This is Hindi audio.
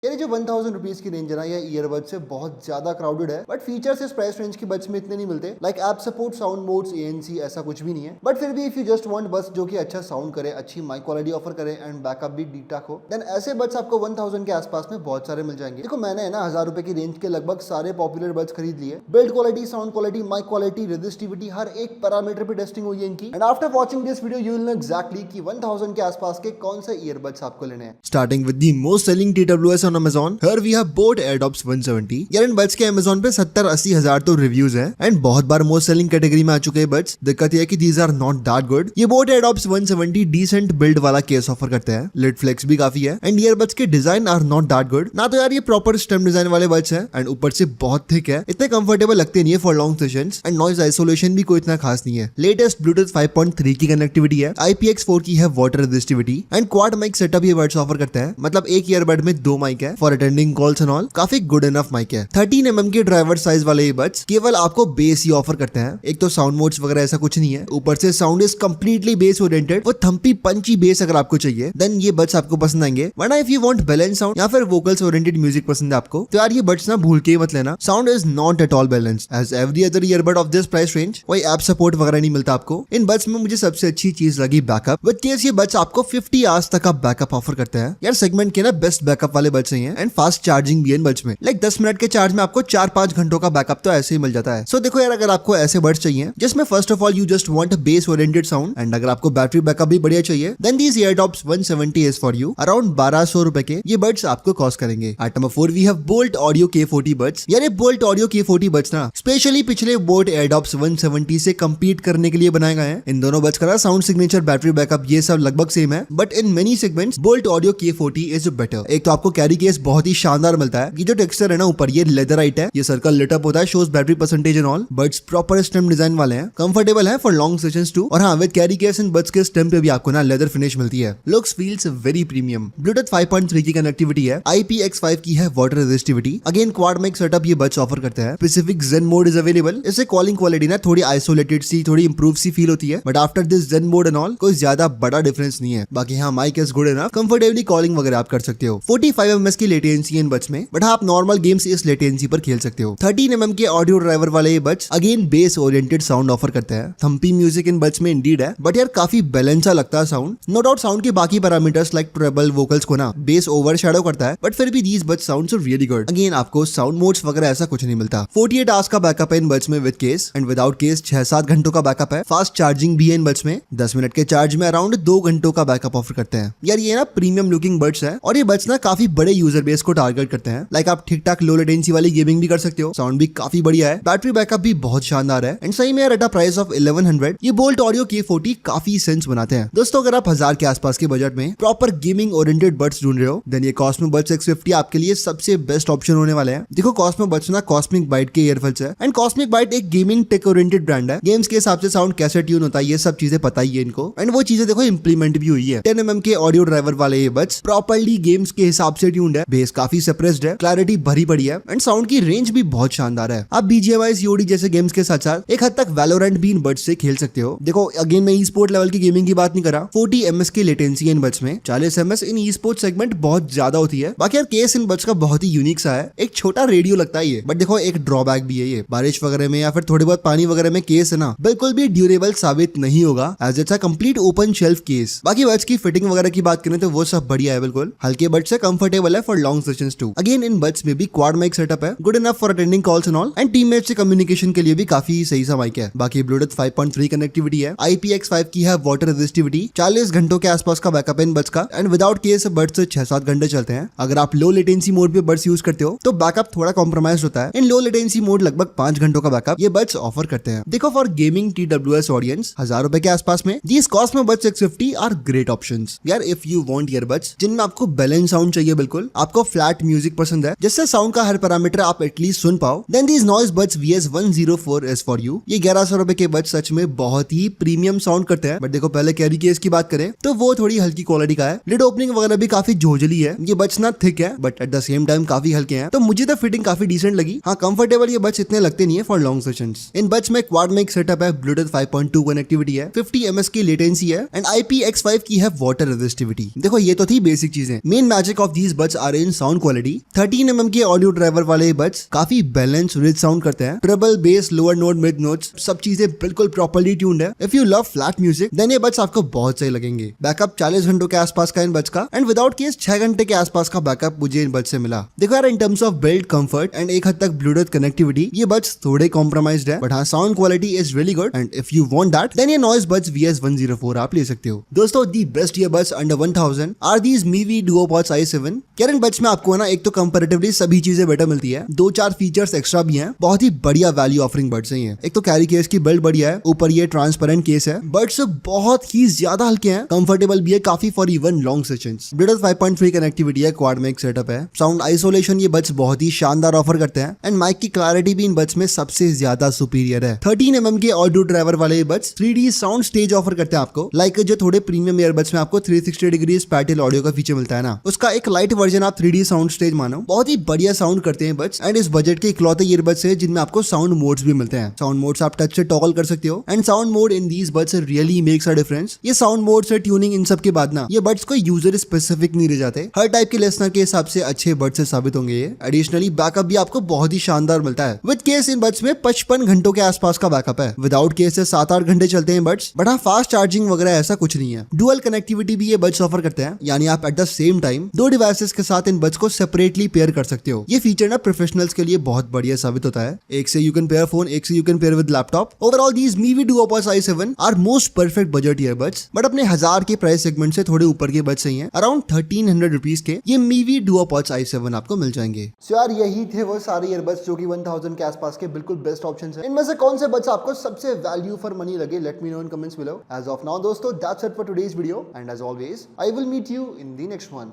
ये जो 1000 रुपीज की रेंज है ना, ये ईयरबड से बहुत ज्यादा क्राउडेड है, बट फीचर्स इस प्राइस रेंज की बड्स में इतने नहीं मिलते। Like app support, sound modes, ANC ऐसा कुछ भी नहीं है। बट फिर भी इफ यू जस्ट वांट बस जो कि अच्छा साउंड करे, अच्छी माइक क्वालिटी ऑफर करे एंड बैकअप भी ठीक ठाक हो, देन ऐसे बड्स आपको 1000 के आसपास में बहुत सारे मिल जाएंगे। देखो मैंने है ना 1000 रुपए की रेंज के लगभग सारे पॉपुलर बड्स खरीद लिए। Build quality, sound quality, mic quality, resistivity, हर एक पैरामीटर पे टेस्टिंग हुई है इनकी। And after watching this video you will know exactly कि 1000 के आसपास के कौन से ईयरबड्स आपको लेने हैं। Starting with the most selling TWS on Amazon, here we have Boat AirDops 170। यार इन बड्स के Amazon पे 70-80 हजार तो रिव्यूज हैं एंड बहुत बार मोस्ट सेलिंग कैटेगरी में आ चुके हैं बड्स। दिक्कत ये है कि these are not that good। ये Boat AirDops 170 डिसेंट बिल्ड वाला केस ऑफर करते हैं, लिड फ्लेक्स भी काफी है एंड ईयरबड्स के design are not that good. ना तो यार ये प्रॉपर स्टेम डिजाइन वाले बड्स हैं एंड ऊपर से बहुत थिक है, इतने कंफर्टेबल लगते नहीं है for long sessions and noise isolation भी कोई इतना खास नहीं है। लेटेस्ट ब्लूटूथ 5.3 की कनेक्टिविटी है, IPX4 की है water resistivity and quad mic setup ये बड्स ऑफर करते हैं। मतलब एक ईयरबड में 2 माइक है for attending calls and all, काफी गुड इनफ माइक है। 13mm के ड्राइवर साइज वाले ये बड्स केवल आपको बेस ही ऑफर करते हैं। एक तो साउंड मोड्स वगैरह ऐसा कुछ नहीं है, ऊपर से sound is completely base oriented. वो थम्पी पंची बेस अगर आपको चाहिए देन ये बड्स आपको पसंद आएंगे, वरना if you want balance sound या फिर वोकल्स ओरिएंटेड म्यूजिक पसंद है आपको तो यार ये बड्स ना भूल के ही मत लेना। Sound is not at all balanced as every other earbud of this price range. कोई ऐप सपोर्ट वगैरह नहीं मिलता आपको। इन बड्स में मुझे सबसे अच्छी चीज लगी बैकअप। विद केस ये बड्स आपको 50 आवर्स तक का बैकअप ऑफर करते हैं। यार सेगमेंट के ना बेस्ट बैकअप वाले बड्स हैं एंड फास्ट चार्जिंग भी है इन बड्स में। लाइक 10 मिनट के चार्ज में आपको 4-5 घंटों का बैकअप तो ऐसे ही मिल जाता है। सो देखो यार, अगर आपको ऐसे बड्स चाहिए जिसमें first of all you just want bass oriented sound and अगर आपको बैटरी बैकअप भी बढ़िया चाहिए then these Airdopes 170 is for you. Around 1200 रुपए के ये बड्स आपको कॉस्ट करेंगे। At number 4 we have Boult audio K40 buds. यार ये बोल्ट ऑडियो K40 बड्स ना स्पेशली पिछले बोट एयरडॉप्स 170 से कंपीट करने के लिए बनाए गए हैं। इन दोनों बड्स का साउंड सिग्नेचर, बैटरी बैकअप ये सब लगभग सेम है, but in many segments bolt audio K40 is better. एक तो आपको कैरी केस बहुत ही शानदार मिलता है। ये जो टेक्सचर है ना ऊपर, ये लेदराइट है, ये सर्कल लिट अप होता है, shows battery percentage and all. Buds proper stem design वाले हैं, कंफर्टेबल है फॉर लॉन्ग सेशंस टू। और हाँ, विद कैरी केस इन बड्स के स्टेम पे भी आपको ना लेदर फिनिश मिलती है। Looks feels very premium. Bluetooth 5.3 की कनेक्टिविटी है, IPX5 की है water resistivity. Again quad mic setup ये बड्स ऑफर करते हैं। Specific zen mode is available. इससे कॉलिंग क्वालिटी ना थोड़ी आइसोलेटेड सी, थोड़ी इंप्रूव सी फील होती है, but after this zen mode and all कोई ज्यादा बड़ा डिफरेंस नहीं है। बाकी हाँ, mic is good enough, comfortably calling वगैरह आप कर सकते हो। 45 ms की लेटेंसी इन बड्स में, बट आप नॉर्मल गेम्स इस लेटेंसी पर खेल सकते हो। 13mm के ऑडियो ड्राइवर वाले ये buds again base oriented sound offer करते हैं। थम्पी म्यूजिक इन बड्स में इंडीड है, बट यार काफी बैलेंस सा लगता है साउंड। नो डाउट साउंड के बाकी पैरामीटर्स लाइक ट्रेबल, वोकल्स को ना बेस ओवरशैडो करता है, बट फिर भी these buds sounds are really good. Again आपको साउंड मोड्स वगैरह ऐसा कुछ नहीं मिलता। 48 आवर्स का बैकअप है इन बड्स में with case and without case 6-7 घंटों का बैकअप है। फास्ट चार्जिंग भी है इन बड्स में, 10 मिनट के चार्ज में अराउंड 2 घंटों का बैकअप ऑफर करते हैं। यार ये ना प्रीमियम लुकिंग बड्स है और ये बड्स ना काफी बड़े यूजर बेस को टारगेट करते हैं। लाइक आप ठीक ठाक लो लेटेंसी वाली गेमिंग भी कर सकते हो। साउंड भी काफी बढ़िया है, बैटरी बैकअप भी बहुत शानदार है एंड सही में यार एट अ प्राइस ऑफ 1100 ये बोल्ट ऑडियो K40 काफी सेंस बनाते हैं। दोस्तों अगर आप 1000 के आसपास के बजट में प्रॉपर गेमिंग ओरिएंटेड बड्स ढूंढ रहे हो देन ये कॉस्मो बड्स X50 आपके लिए सबसे बेस्ट ऑप्शन होने वाले हैं। देखो कॉस्मो बड्स ना कॉस्मिक बाइट के ईयरफोन्स है एंड कॉस्मिक बाइट एक गेमिंग टेक ओरिएंटेड ब्रांड है। गेम्स के हिसाब से साउंड कैसे ट्यून होता है ये सब चीजें पता ही है इनको एंड वो चीजें देखो इंप्लीमेंट भी हुई है। 10mm के ऑडियो ड्राइवर वाले ये बड्स प्रॉपर्ली गेम्स के हिसाब से ट्यून्ड है, बेस काफी सप्रेस्ड है, क्लैरिटी भरी पड़ी है एंड साउंड की रेंज भी बहुत शानदार है। आप BGMI COD जैसे गेम्स के साथ साथ एक हद तक वैलोरेंट भी इन बड्स से खेल सकते हो। देखो अगेन मैं ई-स्पोर्ट लेवल की गेमिंग की बात नहीं कर रहा। 40 ms की लेटेंसी इन बड्स में, 40 ms इन ई-स्पोर्ट सेगमेंट बहुत ज्यादा होती है। बाकी यार केस इन बड्स का बहुत ही यूनिक सा है, एक छोटा रेडियो लगता है ये, बट देखो एक ड्रॉबैक भी है, ये बारिश वगैरह में या फिर थोड़े बहुत पानी वगैरह में केस है ना बिल्कुल भी ड्यूरेबल साबित नहीं होगा as it's a complete open shelf case. बाकी बड्स की फिटिंग वगैरह की बात करें तो वो सब बढ़िया है, बिल्कुल हल्के बड्स से कंफर्टेबल है for long sessions too. Again इन बड्स में भी क्वाड माइक सेटअप है, good enough for attending calls and all and teammate से कम्युनिकेशन के लिए भी काफी सही सा माइक है। बाकी ब्लूटूथ 5.3 कनेक्टिविटी है, IPX5 की है वाटर रेजिस्टिविटी, 40 घंटों के आसपास का बैकअप है इन बड्स का एंड विदाउट केस बड्स 6-7 घंटे चलते हैं। अगर आप लो लेटेंसी मोड पे बड्स यूज करते हो तो बैकअप थोड़ा कॉम्प्रोमाइज होता है। इन लो लेटेंसी मोड लगभग 5 घंटों का बैकअप ये बड्स ऑफर करते हैं। देखो फॉर गेमिंग TWS ऑडियंस 1000 रुपए के आसपास में these Cosmo buds X50 are great options. यार इफ यू वांट ईयरबड्स जिनमें आपको बैलेंस साउंड चाहिए, बिल्कुल आपको फ्लैट म्यूजिक पसंद है जिससे साउंड का हर पैरामीटर आप एटलीस्ट सुन पाओ, then these noise buds VS104 is for you. ये 1100 रुपए के बड्स सच में बहुत ही प्रीमियम साउंड करते हैं। बट देखो पहले कैरी केस की बात करें तो वो थोड़ी हल्की क्वालिटी का है, लिड ओपनिंग वगैरह भी काफी झोझली है। ये बड्स ना थिक है but at the same time काफी हल्के हैं, तो मुझे तो फिटिंग काफी डिसेंट लगी। हाँ कंफर्टेबल ये बड्स इतने लगते नहीं है for long sessions. In buds में क्वाड माइक सेटअप है, ब्लूटूथ 5.2 कनेक्टिविटी है, 50 ms की लेटेंसी है एंड IPX5 की है वाटर रेजिस्टिविटी। देखो ये तो थी बेसिक चीजें। Main magic of these buds buds are in sound quality. 13 mm के ऑडियो ड्राइवर वाले ये buds काफी बैलेंस रिच साउंड करते हैं. Triple bass, lower note, mid notes सब चीजें बिल्कुल प्रॉपर्ली ट्यून्ड है. If you love flat music then ये buds आपको बहुत सही लगेंगे. बैकअप 40 घंटों के आसपास का इन buds का एंड विदाउट केस 6 घंटे के आसपास का बैकअप मुझे इन buds से मिला. देखो यार, in terms of build comfort and एक हद तक ब्लूटूथ कनेक्टिविटी ये buds थोड़े कॉम्प्रोमाइज्ड है, बट हाँ sound quality is really good and if you want that then ये नॉइज buds VS104 आप ले सकते हो. दोस्तों the best earbuds under 1000 are these Mivi DuoPods i7. इन बड्स में आपको ना एक तो कंपैरेटिवली सभी चीजें बेटर मिलती है, 4 फीचर्स एक्स्ट्रा भी हैं. बहुत ही बढ़िया वैल्यू ऑफरिंग बड्स हैं. एक तो कैरी केस की बिल्ड बढ़िया है, ऊपर ये ट्रांसपेरेंट केस है. बड्स बहुत ही ज्यादा हल्के हैं, कंफर्टेबल भी है काफी for even long sessions. Bluetooth 5.3 connectivity है, क्वाड माइक सेटअप है. साउंड आइसोलेशन ये बड्स बहुत ही शानदार ऑफर करते हैं एंड माइक की क्लैरिटी भी इन बड्स में सबसे ज्यादा सुपीरियर है. 13 mm के ऑडियो ड्राइवर वाले ये buds 3D sound stage offer करते हैं आपको. लाइक जो थोड़े प्रीमियम ईयरबड्स में आपको 360 डिग्री स्पैटियल ऑडियो का फीचर मिलता है ना, उसका एक लाइट वर्जन आप 3D साउंड स्टेज मानो. बहुत ही बढ़िया साउंड करते हैं बड्स एंड इस बजट के इकलौते ईयरबड्स है जिनमें आपको साउंड मोड्स भी मिलते हैं. साउंड मोड्स आप टच से टॉगल कर सकते हो and sound mode in these buds really makes a difference. ये साउंड मोड से ट्यूनिंग इन सब के बाद ना ये बड्स कोई यूजर स्पेसिफिक नहीं रह जाते, हर टाइप के लिसनर के हिसाब से अच्छे बड्स से साबित होंगे ये. एडिशनली बैकअप भी आपको बहुत ही शानदार मिलता है. विद केस इन बड्स में 55 घंटों के आसपास का बैकअप है. विदाउट केस से 7-8 घंटे चलते हैं बड्स, बट हाँ फास्ट चार्जिंग वगैरह ऐसा कुछ नहीं है. डुअल कनेक्टिविटी भी ये बड्स ऑफर करते हैं, यानी आप at the same time 2 devices के साथ इन बड्स को सेपरेटली पेयर कर सकते हो. ये फीचर ना प्रोफेशनल्स के लिए बहुत बढ़िया साबित होता है. एक से यू कैन पेयर फोन, एक से you can pair with laptop. Overall these Mivi DuoPods i7 are most perfect budget earbuds, but अपने 1000 के प्राइस सेगमेंट से थोड़े ऊपर के बड्स हैं. अराउंड 1300 रुपीज के ये मीवी डुओपॉड्स i7 आपको मिल जाएंगे. सो यार यही थे वो सारे ईयरबड्स जो कि 1000 के आसपास के बिल्कुल बेस्ट ऑप्शंस हैं. इनमें से कौन से बड्स आपको सबसे वैल्यू फॉर मनी लगे? Let me know in comments below. As of now दोस्तों, that's it for today's video and as always I will meet you in the next one.